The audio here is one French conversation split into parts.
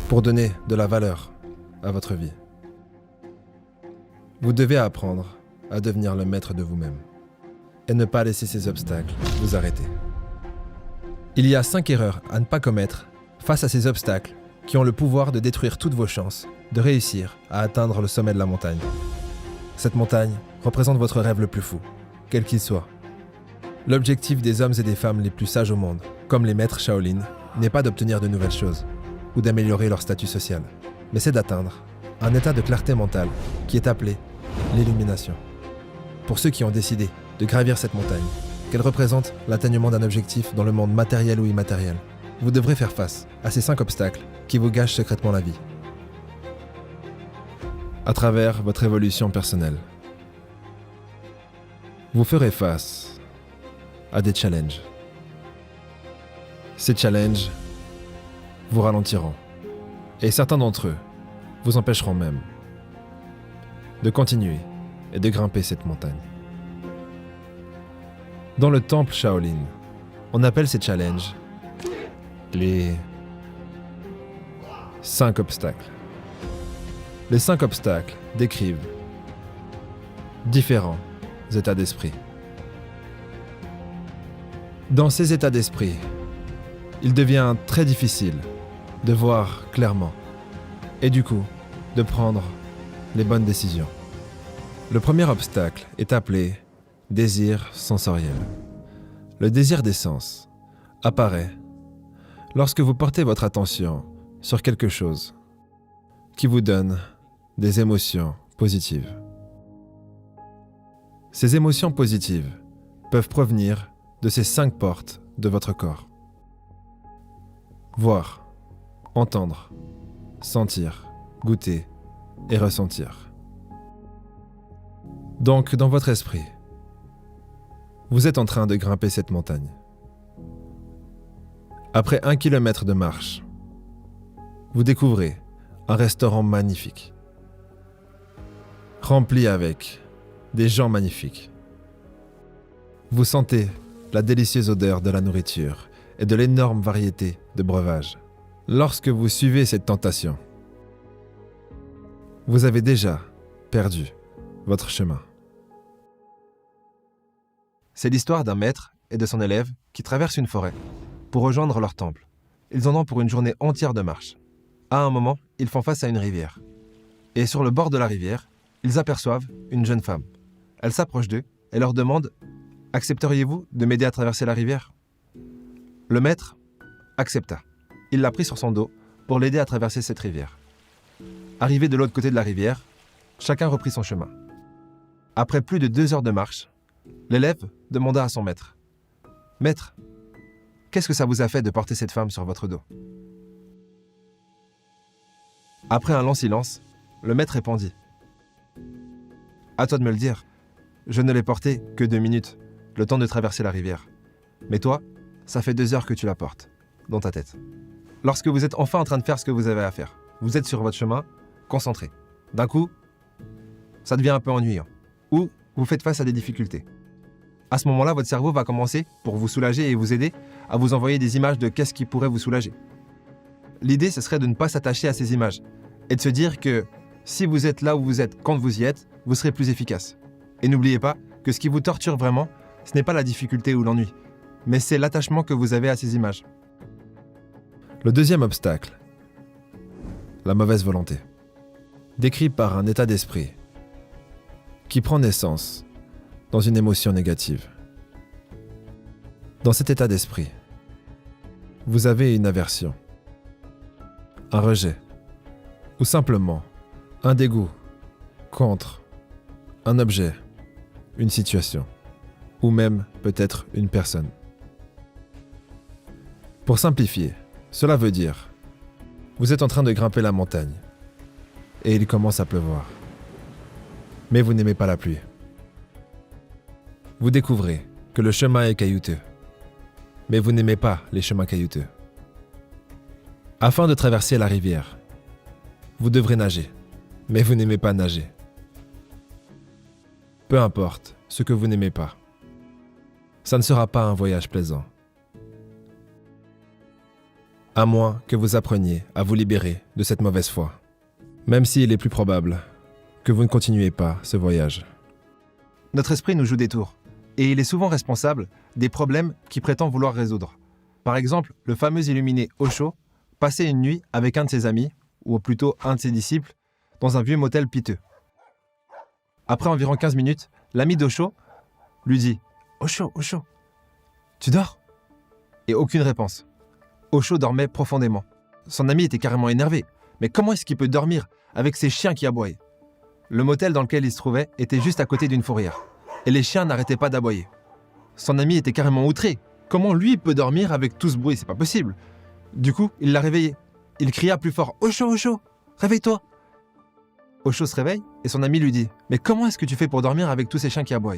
pour donner de la valeur à votre vie. Vous devez apprendre à devenir le maître de vous-même et ne pas laisser ces obstacles vous arrêter. Il y a 5 erreurs à ne pas commettre face à ces obstacles qui ont le pouvoir de détruire toutes vos chances de réussir à atteindre le sommet de la montagne. Cette montagne représente votre rêve le plus fou, quel qu'il soit. L'objectif des hommes et des femmes les plus sages au monde, comme les maîtres Shaolin, n'est pas d'obtenir de nouvelles choses ou d'améliorer leur statut social, mais c'est d'atteindre un état de clarté mentale qui est appelé l'illumination. Pour ceux qui ont décidé de gravir cette montagne, qu'elle représente l'atteignement d'un objectif dans le monde matériel ou immatériel, vous devrez faire face à ces 5 obstacles qui vous gâchent secrètement la vie. À travers votre évolution personnelle, vous ferez face à des challenges. Ces challenges vous ralentiront et certains d'entre eux vous empêcheront même de continuer et de grimper cette montagne. Dans le temple Shaolin, on appelle ces challenges les 5 obstacles. Les 5 obstacles décrivent différents états d'esprit. Dans ces états d'esprit, il devient très difficile de voir clairement et du coup de prendre les bonnes décisions. Le premier obstacle est appelé désir sensoriel. Le désir des sens apparaît lorsque vous portez votre attention sur quelque chose qui vous donne des émotions positives. Ces émotions positives peuvent provenir de ces 5 portes de votre corps. Voir, entendre, sentir, goûter et ressentir. Donc, dans votre esprit, vous êtes en train de grimper cette montagne. Après 1 kilomètre de marche, vous découvrez un restaurant magnifique, rempli avec des gens magnifiques. Vous sentez la délicieuse odeur de la nourriture et de l'énorme variété de breuvages. Lorsque vous suivez cette tentation, vous avez déjà perdu votre chemin. C'est l'histoire d'un maître et de son élève qui traversent une forêt pour rejoindre leur temple. Ils en ont pour une journée entière de marche. À un moment, ils font face à une rivière. Et sur le bord de la rivière, ils aperçoivent une jeune femme. Elle s'approche d'eux et leur demande « Accepteriez-vous de m'aider à traverser la rivière ?» Le maître accepta. Il l'a pris sur son dos pour l'aider à traverser cette rivière. Arrivé de l'autre côté de la rivière, chacun reprit son chemin. Après plus de 2 heures de marche, l'élève demanda à son maître « Maître, qu'est-ce que ça vous a fait de porter cette femme sur votre dos ?» Après un long silence, le maître répondit « À toi de me le dire. Je ne l'ai portée que 2 minutes, le temps de traverser la rivière. Mais toi, ça fait 2 heures que tu la portes, dans ta tête. Lorsque vous êtes enfin en train de faire ce que vous avez à faire, vous êtes sur votre chemin, concentré. D'un coup, ça devient un peu ennuyant. Ou vous faites face à des difficultés. À ce moment-là, votre cerveau va commencer, pour vous soulager et vous aider, à vous envoyer des images de qu'est-ce qui pourrait vous soulager. L'idée, ce serait de ne pas s'attacher à ces images et de se dire que si vous êtes là où vous êtes quand vous y êtes, vous serez plus efficace. Et n'oubliez pas que ce qui vous torture vraiment, ce n'est pas la difficulté ou l'ennui, mais c'est l'attachement que vous avez à ces images. Le deuxième obstacle, la mauvaise volonté, décrit par un état d'esprit qui prend naissance dans une émotion négative. Dans cet état d'esprit, vous avez une aversion, un rejet, ou simplement un dégoût contre un objet, une situation, ou même peut-être une personne. Pour simplifier, cela veut dire, vous êtes en train de grimper la montagne et il commence à pleuvoir. Mais vous n'aimez pas la pluie. Vous découvrez que le chemin est caillouteux, mais vous n'aimez pas les chemins caillouteux. Afin de traverser la rivière, vous devrez nager, mais vous n'aimez pas nager. Peu importe ce que vous n'aimez pas, ça ne sera pas un voyage plaisant. à moins que vous appreniez à vous libérer de cette mauvaise foi, même s'il est plus probable que vous ne continuez pas ce voyage. Notre esprit nous joue des tours, et il est souvent responsable des problèmes qu'il prétend vouloir résoudre. Par exemple, le fameux illuminé Osho passait une nuit avec un de ses amis, ou plutôt un de ses disciples, dans un vieux motel piteux. Après environ 15 minutes, l'ami d'Osho lui dit « Osho, Osho, tu dors ?» Et aucune réponse. Osho dormait profondément. Son ami était carrément énervé. Mais comment est-ce qu'il peut dormir avec ces chiens qui aboyaient ? Le motel dans lequel il se trouvait était juste à côté d'une fourrière. Et les chiens n'arrêtaient pas d'aboyer. Son ami était carrément outré. Comment lui peut dormir avec tout ce bruit ? C'est pas possible. Du coup, il l'a réveillé. Il cria plus fort « Osho, Osho, réveille-toi !» Osho se réveille et son ami lui dit « Mais comment est-ce que tu fais pour dormir avec tous ces chiens qui aboient ?»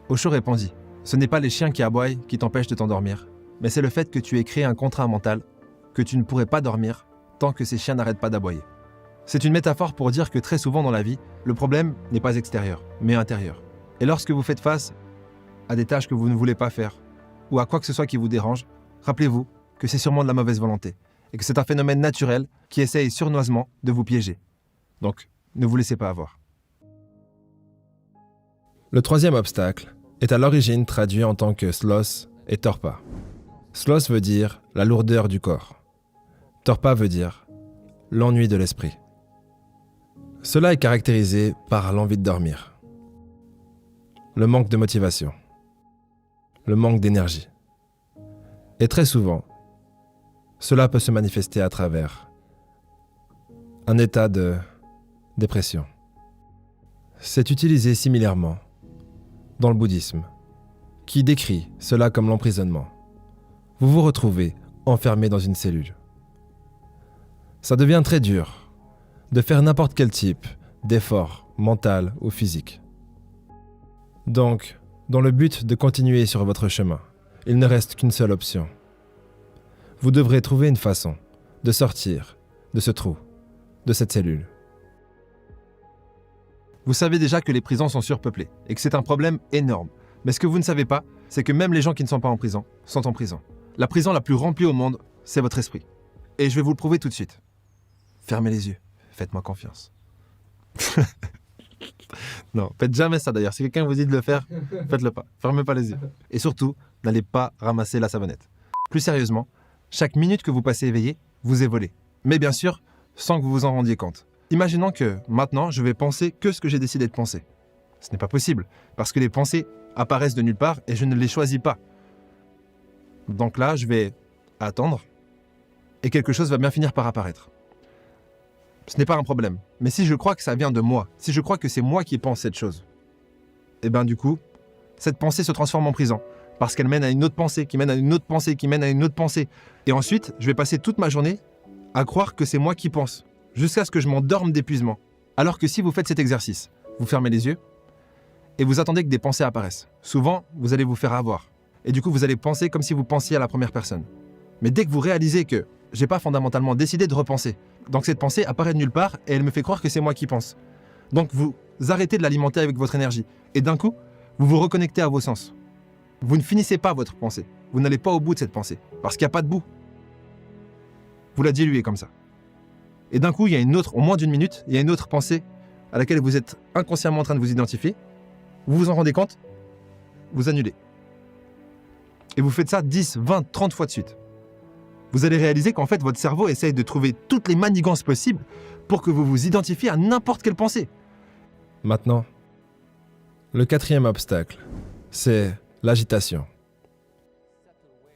Osho répondit « Ce n'est pas les chiens qui aboient qui t'empêchent de t'endormir, mais c'est le fait que tu aies créé un contrat mental que tu ne pourrais pas dormir tant que ces chiens n'arrêtent pas d'aboyer. » C'est une métaphore pour dire que très souvent dans la vie, le problème n'est pas extérieur, mais intérieur. Et lorsque vous faites face à des tâches que vous ne voulez pas faire, ou à quoi que ce soit qui vous dérange, rappelez-vous que c'est sûrement de la mauvaise volonté, et que c'est un phénomène naturel qui essaye sournoisement de vous piéger. Donc, ne vous laissez pas avoir. Le troisième obstacle est à l'origine traduit en tant que sloth et torpa. Sloth veut dire la lourdeur du corps. Torpa veut dire l'ennui de l'esprit. Cela est caractérisé par l'envie de dormir, le manque de motivation, le manque d'énergie. Et très souvent, cela peut se manifester à travers un état de dépression. C'est utilisé similairement dans le bouddhisme, qui décrit cela comme l'emprisonnement. Vous vous retrouvez enfermé dans une cellule. Ça devient très dur de faire n'importe quel type d'effort mental ou physique. Donc, dans le but de continuer sur votre chemin, il ne reste qu'une seule option. Vous devrez trouver une façon de sortir de ce trou, de cette cellule. Vous savez déjà que les prisons sont surpeuplées et que c'est un problème énorme. Mais ce que vous ne savez pas, c'est que même les gens qui ne sont pas en prison sont en prison. La prison la plus remplie au monde, c'est votre esprit. Et je vais vous le prouver tout de suite. Fermez les yeux, faites-moi confiance. Non, faites jamais ça d'ailleurs. Si quelqu'un vous dit de le faire, faites-le pas. Fermez pas les yeux. Et surtout, n'allez pas ramasser la savonnette. Plus sérieusement, chaque minute que vous passez éveillé, vous est volée. Mais bien sûr, sans que vous vous en rendiez compte. Imaginons que maintenant, je vais penser que ce que j'ai décidé de penser. Ce n'est pas possible, parce que les pensées apparaissent de nulle part et je ne les choisis pas. Donc là, je vais attendre et quelque chose va bien finir par apparaître. Ce n'est pas un problème. Mais si je crois que ça vient de moi, si je crois que c'est moi qui pense cette chose, et bien du coup, cette pensée se transforme en prison. Parce qu'elle mène à une autre pensée, qui mène à une autre pensée, qui mène à une autre pensée. Et ensuite, je vais passer toute ma journée à croire que c'est moi qui pense, jusqu'à ce que je m'endorme d'épuisement. Alors que si vous faites cet exercice, vous fermez les yeux et vous attendez que des pensées apparaissent. Souvent, vous allez vous faire avoir. Et du coup, vous allez penser comme si vous pensiez à la première personne. Mais dès que vous réalisez que j'ai pas fondamentalement décidé de repenser, donc cette pensée apparaît de nulle part et elle me fait croire que c'est moi qui pense. Donc vous arrêtez de l'alimenter avec votre énergie. Et d'un coup, vous vous reconnectez à vos sens. Vous ne finissez pas votre pensée. Vous n'allez pas au bout de cette pensée. Parce qu'il n'y a pas de bout. Vous la diluez comme ça. Et d'un coup, il y a une autre, en moins d'une minute, il y a une autre pensée à laquelle vous êtes inconsciemment en train de vous identifier. Vous vous en rendez compte, vous annulez. Et vous faites ça 10, 20, 30 fois de suite. Vous allez réaliser qu'en fait, votre cerveau essaye de trouver toutes les manigances possibles pour que vous vous identifiez à n'importe quelle pensée. Maintenant, le quatrième obstacle, c'est l'agitation.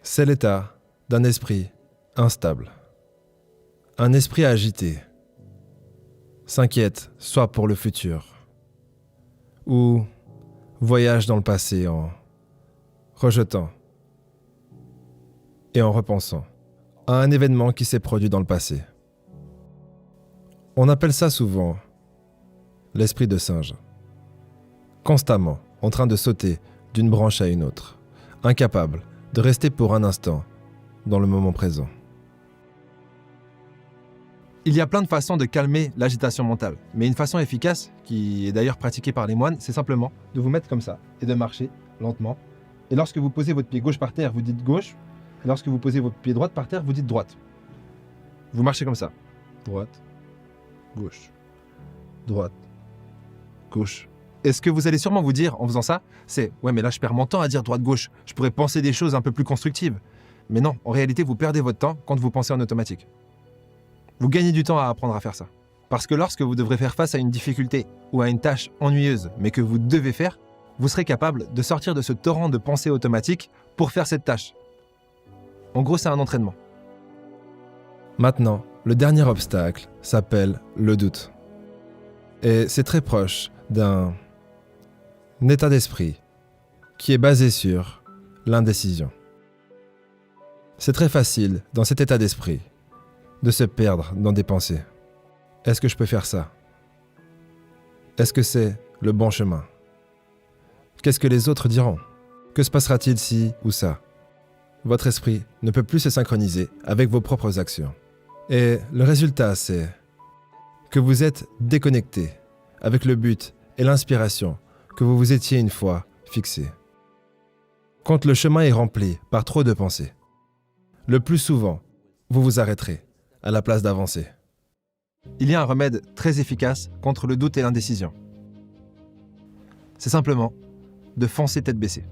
C'est l'état d'un esprit instable. Un esprit agité s'inquiète soit pour le futur ou voyage dans le passé en rejetant et en repensant à un événement qui s'est produit dans le passé. On appelle ça souvent l'esprit de singe. Constamment en train de sauter d'une branche à une autre, incapable de rester pour un instant dans le moment présent. Il y a plein de façons de calmer l'agitation mentale, mais une façon efficace, qui est d'ailleurs pratiquée par les moines, c'est simplement de vous mettre comme ça et de marcher lentement. Et lorsque vous posez votre pied gauche par terre, vous dites gauche, Lorsque vous posez votre pied droit par terre, vous dites droite. Vous marchez comme ça. Droite, gauche, droite, gauche. Et ce que vous allez sûrement vous dire en faisant ça, c'est « Ouais, mais là, je perds mon temps à dire droite-gauche. Je pourrais penser des choses un peu plus constructives. » Mais non, en réalité, vous perdez votre temps quand vous pensez en automatique. Vous gagnez du temps à apprendre à faire ça. Parce que lorsque vous devrez faire face à une difficulté ou à une tâche ennuyeuse, mais que vous devez faire, vous serez capable de sortir de ce torrent de pensée automatique pour faire cette tâche. En gros, c'est un entraînement. Maintenant, le dernier obstacle s'appelle le doute. Et c'est très proche d'un état d'esprit qui est basé sur l'indécision. C'est très facile, dans cet état d'esprit, de se perdre dans des pensées. Est-ce que je peux faire ça? Est-ce que c'est le bon chemin? Qu'est-ce que les autres diront? Que se passera-t-il si ou ça? Votre esprit ne peut plus se synchroniser avec vos propres actions. Et le résultat, c'est que vous êtes déconnecté avec le but et l'inspiration que vous vous étiez une fois fixé. Quand le chemin est rempli par trop de pensées, le plus souvent, vous vous arrêterez à la place d'avancer. Il y a un remède très efficace contre le doute et l'indécision. C'est simplement de foncer tête baissée.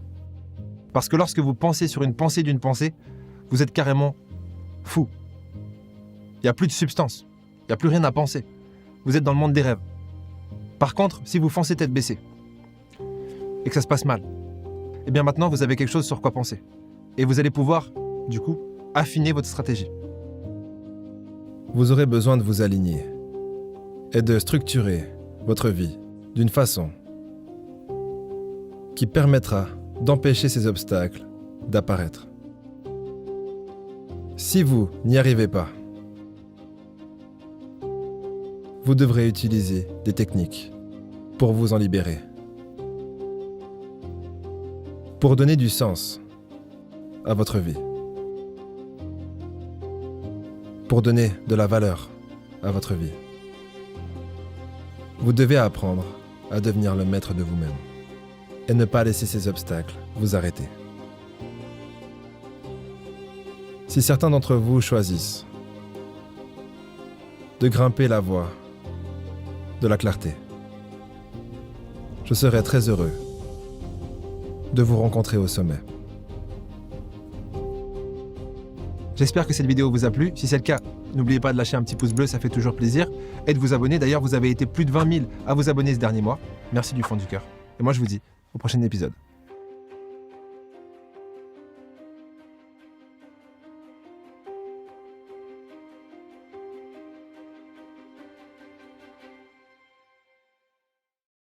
Parce que lorsque vous pensez sur une pensée d'une pensée, vous êtes carrément fou. Il n'y a plus de substance, il n'y a plus rien à penser. Vous êtes dans le monde des rêves. Par contre, si vous foncez tête baissée et que ça se passe mal, eh bien maintenant vous avez quelque chose sur quoi penser. Et vous allez pouvoir, du coup, affiner votre stratégie. Vous aurez besoin de vous aligner et de structurer votre vie d'une façon qui permettra d'empêcher ces obstacles d'apparaître. Si vous n'y arrivez pas, vous devrez utiliser des techniques pour vous en libérer. Pour donner du sens à votre vie. Pour donner de la valeur à votre vie. Vous devez apprendre à devenir le maître de vous-même et ne pas laisser ces obstacles vous arrêter. Si certains d'entre vous choisissent de grimper la voie de la clarté, je serai très heureux de vous rencontrer au sommet. J'espère que cette vidéo vous a plu. Si c'est le cas, n'oubliez pas de lâcher un petit pouce bleu, ça fait toujours plaisir. Et de vous abonner. D'ailleurs, vous avez été plus de 20 000 à vous abonner ce dernier mois. Merci du fond du cœur. Et moi, je vous dis au prochain épisode.